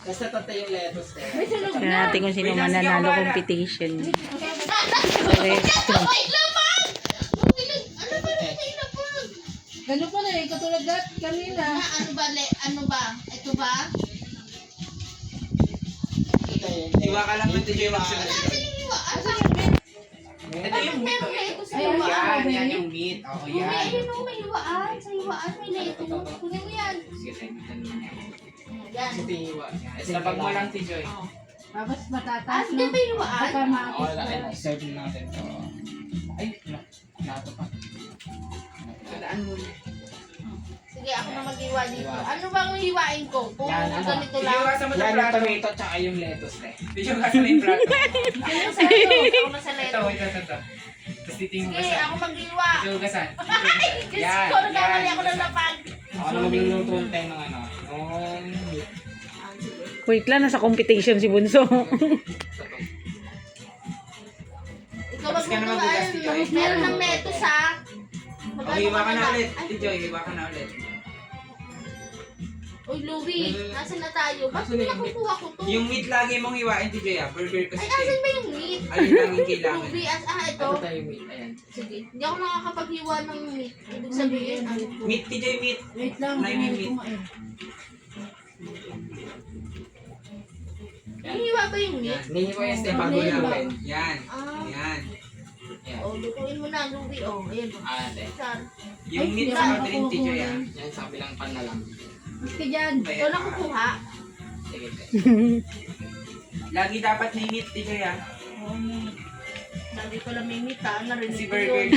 Basta tatay yung lettuce eh. May sunog Tignan na. natin kung sino mananalo competition. Resto. Ganun pa na eh, katulad dat kanina. Ano ba? Ito ba? Iwa ka lang ito yung magsunod. Ito yung meat. Yan yung meat. Oo, yan. May hiwaan. Sa hiwaan may leto. Kunin mo yan. Sige, tayo yan. Yan. Ito yung iwa. Sabag mo lang si Joy. Tapos matatas Hindi no? ba hiwaan? Baka Oo, maatis serve natin to. Ay, nato pa. Tandaan mo. Sige, ako na mag-hiwa dito. Ano bang hiwain ko? Kung ganito lang. Iwasan mo yung tomato tsaka yung lettuce eh. Iwasan mo yung plato. Ano sa ito? Ako na sa Ito, leto. ito. Tapos dito yung Sige, gasan. ako mag-hiwa. Ito yung gasan. Diyos ko, nagkamali ako ng lapag. Ako na magluluto tayo ng ano. Nung meat. Wait lang, nasa competition si Bunso. Ikaw Tapos ka na magluto magbugas, ayun. Tito, eh. Meron ng lettuce ha. Okay, iwa ka na ulit. Joy, iwa ka na ulit. Uy, Louie, nasan na tayo? Bakit hindi nakukuha ko to? Yung meat lagi mong iwain, Joy ah. Burger kasi. Ay, asan ba yung meat? Ayun lang yung kailangan. Louie, ito. tayo meat, ayan. Sige, hindi ako nakakapaghiwa ng meat. Ibig sabihin, ano po? Meat, Joy, meat. Wait lang, Nay, may meat. kumain. Hinihiwa ba yung meat? Nihiwa yung step bago namin. Yan. Ah. Yan. Yan. O, lutuin mo na, Louie. O, ayan. Ate. Saan? Yung meat Ay, sa yan, green tea, Joy ah. nakukuha. Yan sa kabilang pan na lang. Gusto dyan. Ito nakukuha. Sige, lagi dapat may meat, Joy ah. Sabi ko lang may meat ha. Narinig Si ko burger. yun.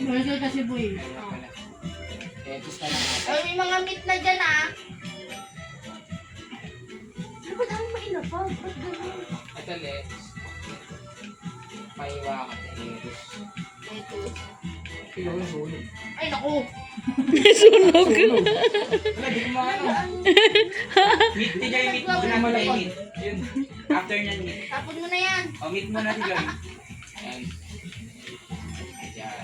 Burger kasi boy. Lettuce na lang ate. Ay, may mga meat na dyan ha. Ano ba dami mainapag? Ba't ganun? Ito, lettuce. Maiwa ka sa lettuce. Lettuce. Kilo yung sulit. Ay, naku! Sunog. Wala, di ko ano. Meat, Joy, meat. Doon na mo lang yung meat. Yun. After nyan, meat. Tapon mo na yan. O, meat muna, Joy. Ayan. Ayan.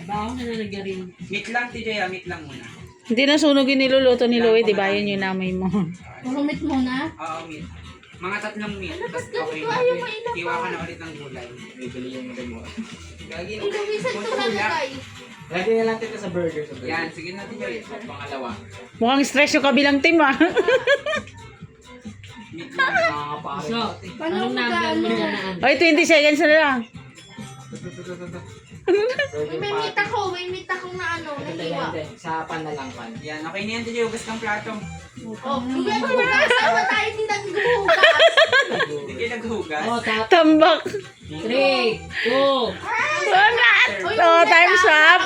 Baon na nalagyan. Meat lang, Joy ah. Meat lang muna. Hindi na sunog yung niluluto ni Louie, di ba? Yun yung namay mo. Purumit mo na. Oo, meat. Mga tatlong meat. Ano, Tapos ba't okay ganito? na. Ayaw mainapag. Iwa ka na ulit ng gulay. Bibili yung mo. Gagi Ay, lumisan ito nalagay. Lagi na lang ito sa burger. Yan, sige natin Joy. Pangalawa. Mukhang stress yung kabilang team, ah. Meat lang. Nakakapakit. Paano magkaan mo dyan? Oy, 20 seconds na lang. May meat ako. May meat akong na ano. Nahiwa. Sa pan na lang pan. Yan, okay na yan. Joy, hugas kang plato. Oh, luwi ako na. Sama tayo hindi naghuhugas. Hindi kayo naghugas. Tambak. 3, 2. Wala. Oh, time's up.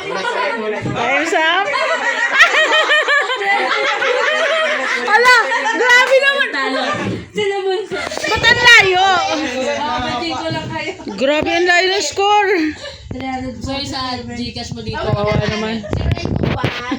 Time's up. Ala, grabe naman. Sila bunso. Ba't ang layo? Babating ko lang kayo. Grabe ang layo ng score. So, sa Gcash mo dito. Kawawa naman. Sino yung kuwan?